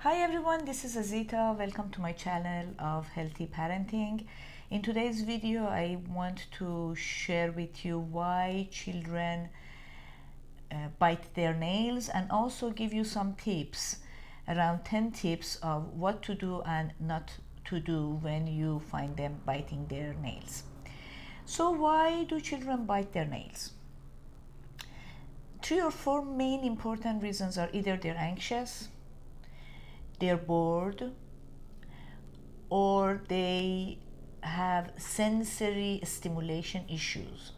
Hi everyone, this is Azita. Welcome to my channel of Healthy Parenting. In today's video, I want to share with you why children bite their nails and also give you some tips, around 10 tips of what to do and not to do when you find them biting their nails. So why do children bite their nails? 3 or 4 main important reasons are either they're anxious, they're bored, or they have sensory stimulation issues,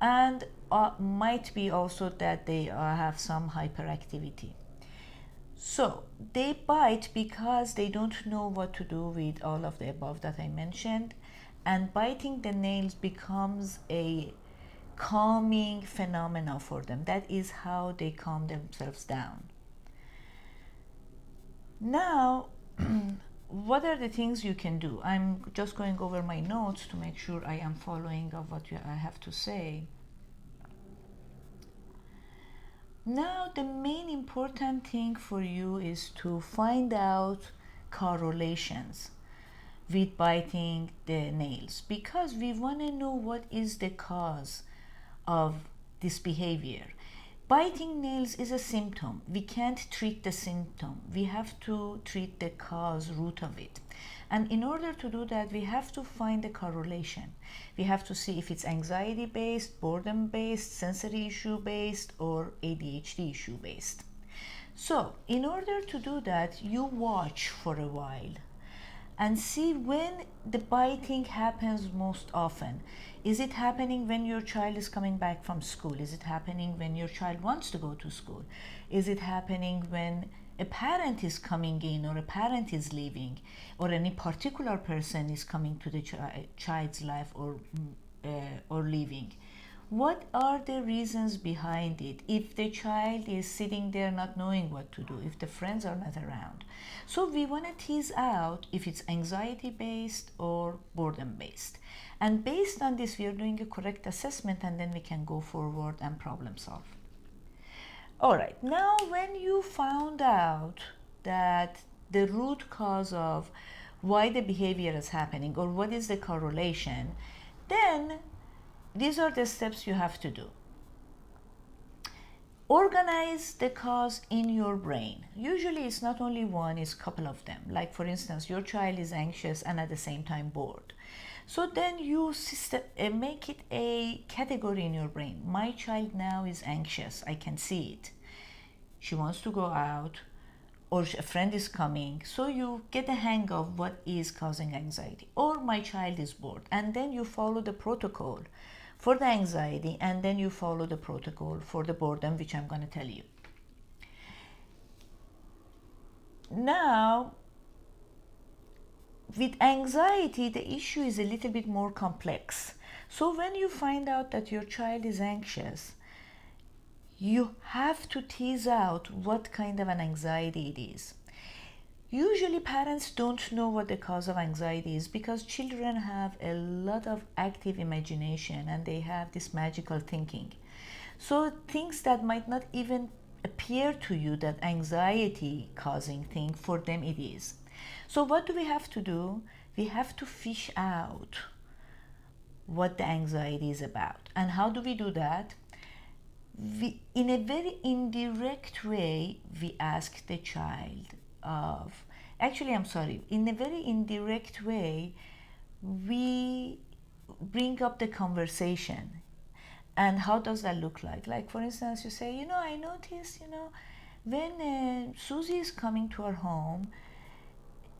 and might be also that they have some hyperactivity. So they bite because they don't know what to do with all of the above that I mentioned, and biting the nails becomes a calming phenomenon for them. That is how they calm themselves down. Now, what are the things you can do? I'm just going over my notes to make sure I am following of what I have to say. Now, the main important thing for you is to find out correlations with biting the nails, because we want to know what is the cause of this behavior. Biting nails is a symptom. We can't treat the symptom. We have to treat the cause, root of it. And in order to do that, we have to find a correlation. We have to see if it's anxiety-based, boredom-based, sensory issue-based, or ADHD issue-based. So, in order to do that, you watch for a while and see when the biting happens most often. Is it happening when your child is coming back from school? Is it happening when your child wants to go to school? Is it happening when a parent is coming in or a parent is leaving, or any particular person is coming to the child's life or leaving? What are the reasons behind it? If the child is sitting there not knowing what to do, if the friends are not around. So we want to tease out if it's anxiety based or boredom based. And based on this, we are doing a correct assessment, and then we can go forward and problem solve. All right, now when you found out that the root cause of why the behavior is happening, or what is the correlation, then these are the steps you have to do. Organize the cause in your brain. Usually it's not only one, it's a couple of them. Like for instance, your child is anxious and at the same time bored. So then you make it a category in your brain. My child now is anxious, I can see it. She wants to go out, or a friend is coming, so you get a hang of what is causing anxiety. Or my child is bored, and then you follow the protocol for the anxiety, and then you follow the protocol for the boredom, which I'm going to tell you. Now, with anxiety, the issue is a little bit more complex. So when you find out that your child is anxious, you have to tease out what kind of an anxiety it is. Usually parents don't know what the cause of anxiety is, because children have a lot of active imagination and they have this magical thinking. So things that might not even appear to you that anxiety causing thing, for them it is. So what do we have to do? We have to fish out what the anxiety is about. And how do we do that? In a very indirect way, we ask the child in a very indirect way, we bring up the conversation. And how does that look like? Like for instance, you say, I noticed, when Susie is coming to our home,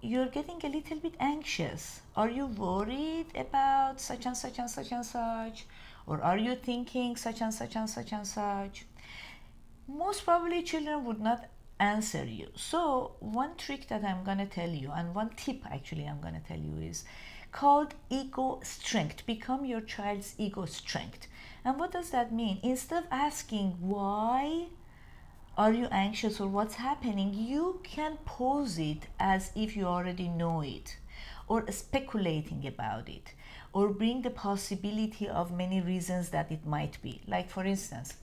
you're getting a little bit anxious. Are you worried about such and such and such and such? Or are you thinking such and such and such and such? Most probably children would not answer you. So one trick that I'm going to tell you, and one tip actually I'm going to tell you, is called ego strength. Become your child's ego strength. And what does that mean? Instead of asking why are you anxious or what's happening, you can pose it as if you already know it, or speculating about it, or bring the possibility of many reasons that it might be. Like for instance,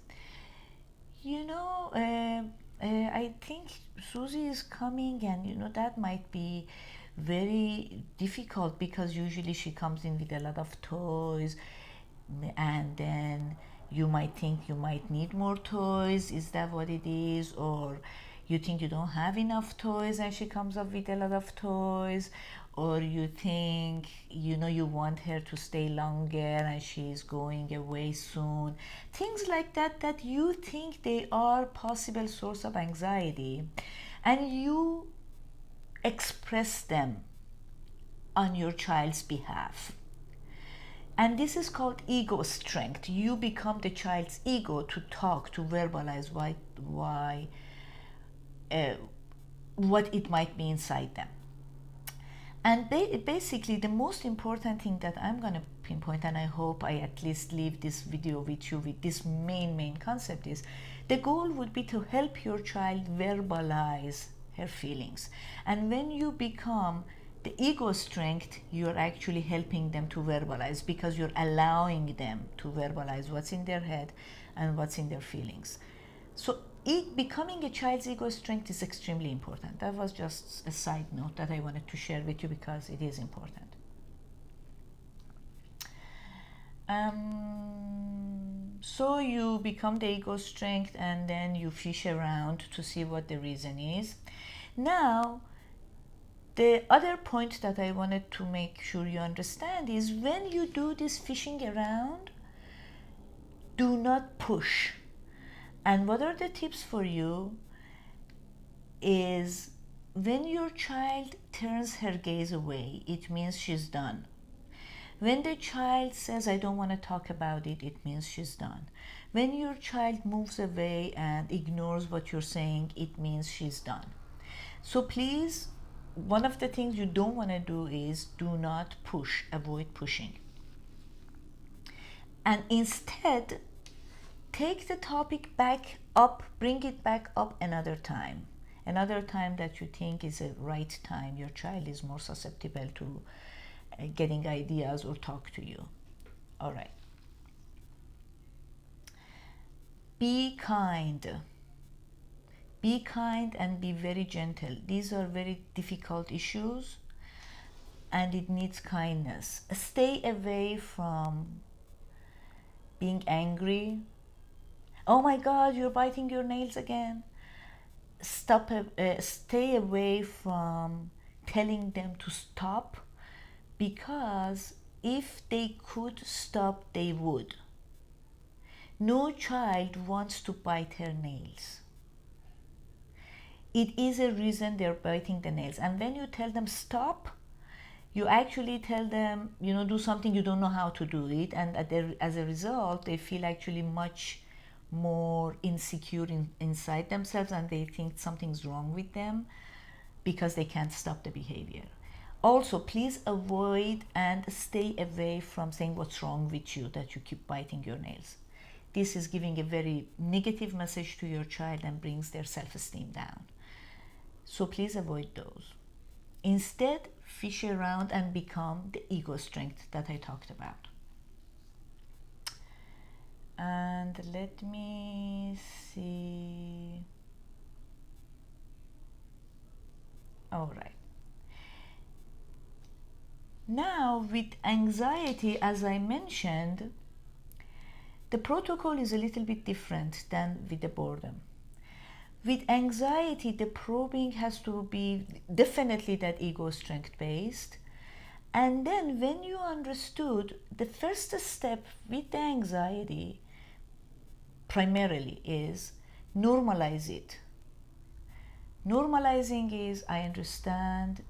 I think Susie is coming, and that might be very difficult because usually she comes in with a lot of toys, and then you might think you might need more toys. Is that what it is? Or you think you don't have enough toys and she comes up with a lot of toys, or you think you want her to stay longer and she's going away soon. Things like that you think they are possible source of anxiety, and you express them on your child's behalf. And this is called ego strength. You become the child's ego to talk, to verbalize what it might be inside them. And basically, the most important thing that I'm going to pinpoint, and I hope I at least leave this video with you with this main concept, is the goal would be to help your child verbalize her feelings. And when you become the ego strength, you're actually helping them to verbalize, because you're allowing them to verbalize what's in their head and what's in their feelings. So becoming a child's ego strength is extremely important. That was just a side note that I wanted to share with you because it is important. So you become the ego strength, and then you fish around to see what the reason is. Now, the other point that I wanted to make sure you understand is, when you do this fishing around, do not push. And what are the tips for you is, when your child turns her gaze away, it means she's done. When the child says, I don't want to talk about it, it means she's done. When your child moves away and ignores what you're saying, it means she's done. So please, one of the things you don't want to do is do not push, avoid pushing. And instead, take the topic back up, bring it back up another time that you think is a right time. Your child is more susceptible to getting ideas or talk to you. All right. Be kind. Be kind and be very gentle. These are very difficult issues, and it needs kindness. Stay away from being angry. Oh my God, you're biting your nails again. Stay away from telling them to stop, because if they could stop, they would. No child wants to bite her nails. It is a reason they're biting the nails. And when you tell them stop, you actually tell them, do something you don't know how to do it. And as a result, they feel actually much more insecure inside themselves, and they think something's wrong with them because they can't stop the behavior. Also, please avoid and stay away from saying what's wrong with you that you keep biting your nails. This is giving a very negative message to your child and brings their self-esteem down. So please avoid those. Instead, fish around and become the ego strength that I talked about. And let me see. All right. Now, with anxiety, as I mentioned, the protocol is a little bit different than with the boredom. With anxiety, the probing has to be definitely that ego strength based. And then when you understood, the first step with the anxiety primarily is normalize it. Normalizing is, I understand.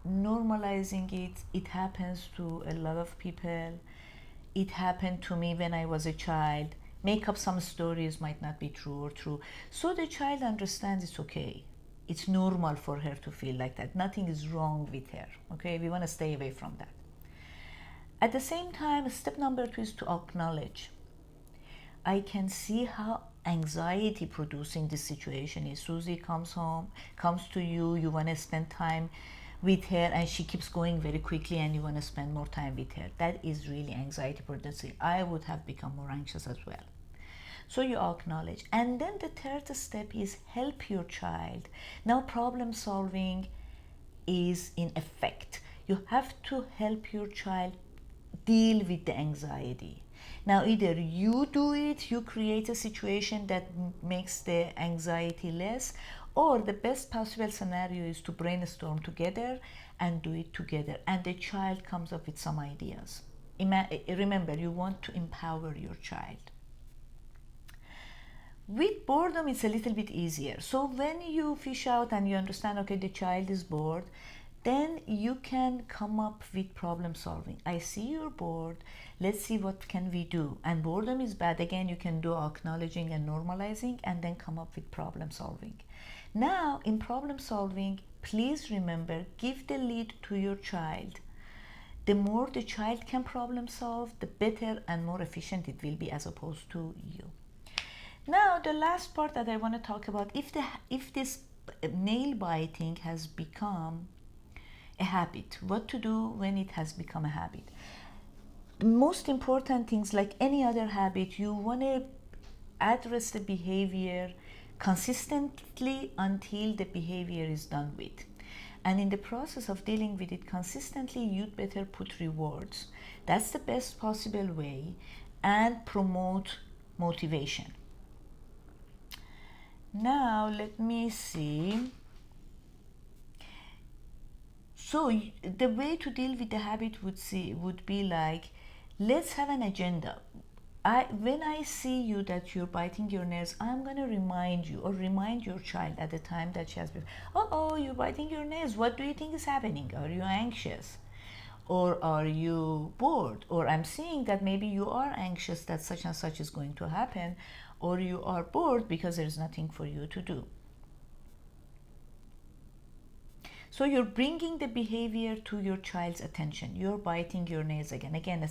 Normalizing it happens to a lot of people. It happened to me when I was a child. Make up some stories, might not be true or true. So the child understands it's okay. It's normal for her to feel like that. Nothing is wrong with her. Okay, we want to stay away from that. At the same time, step number 2 is to acknowledge. I can see how anxiety producing this situation is. Susie comes to you, you want to spend time with her, and she keeps going very quickly and you want to spend more time with her. That is really anxiety producing. I would have become more anxious as well. So you acknowledge. And then the third step is help your child. Now problem solving is in effect. You have to help your child deal with the anxiety. Now either you do it, you create a situation that makes the anxiety less, or the best possible scenario is to brainstorm together and do it together, and the child comes up with some ideas. Remember, you want to empower your child. With boredom, it's a little bit easier. So when you fish out and you understand, okay, the child is bored, then you can come up with problem solving. I see you're bored. Let's see what can we do. And boredom is bad. Again, you can do acknowledging and normalizing and then come up with problem solving. Now, in problem solving, please remember, give the lead to your child. The more the child can problem solve, the better and more efficient it will be as opposed to you. Now, the last part that I want to talk about, if this nail biting has become a habit, what to do when it has become a habit. Most important things, like any other habit, you want to address the behavior consistently until the behavior is done with. And in the process of dealing with it consistently, you'd better put rewards. That's the best possible way, and promote motivation. Now, let me see. So the way to deal with the habit would be like, let's have an agenda. When I see you that you're biting your nails, I'm going to remind you, or remind your child at the time that she has been, oh, you're biting your nails. What do you think is happening? Are you anxious? Or are you bored? Or I'm seeing that maybe you are anxious that such and such is going to happen, or you are bored because there's nothing for you to do. So you're bringing the behavior to your child's attention. You're biting your nails again. Again,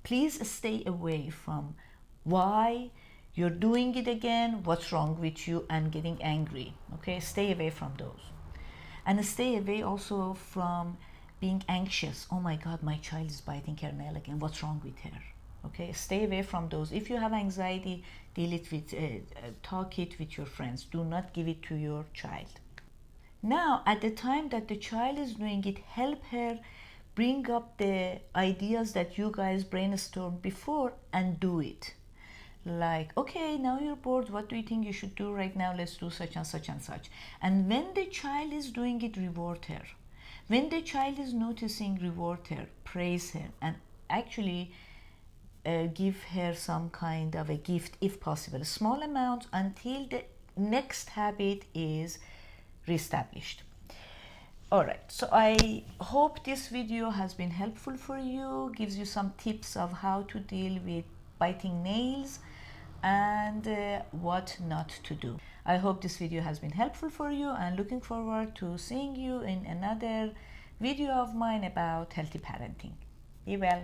please stay away from why you're doing it again, what's wrong with you, and getting angry. Okay, stay away from those. And stay away also from being anxious. Oh my God, my child is biting her nail again. What's wrong with her? Okay, stay away from those. If you have anxiety, deal it with, talk it with your friends. Do not give it to your child. Now, at the time that the child is doing it, help her bring up the ideas that you guys brainstormed before and do it. Like, okay, now you're bored. What do you think you should do right now? Let's do such and such and such. And when the child is doing it, reward her. When the child is noticing, reward her, praise her, and actually give her some kind of a gift if possible. A small amount until the next habit is reestablished. All right, so I hope this video has been helpful for you, gives you some tips of how to deal with biting nails and what not to do. I hope this video has been helpful for you, and looking forward to seeing you in another video of mine about healthy parenting. Be well.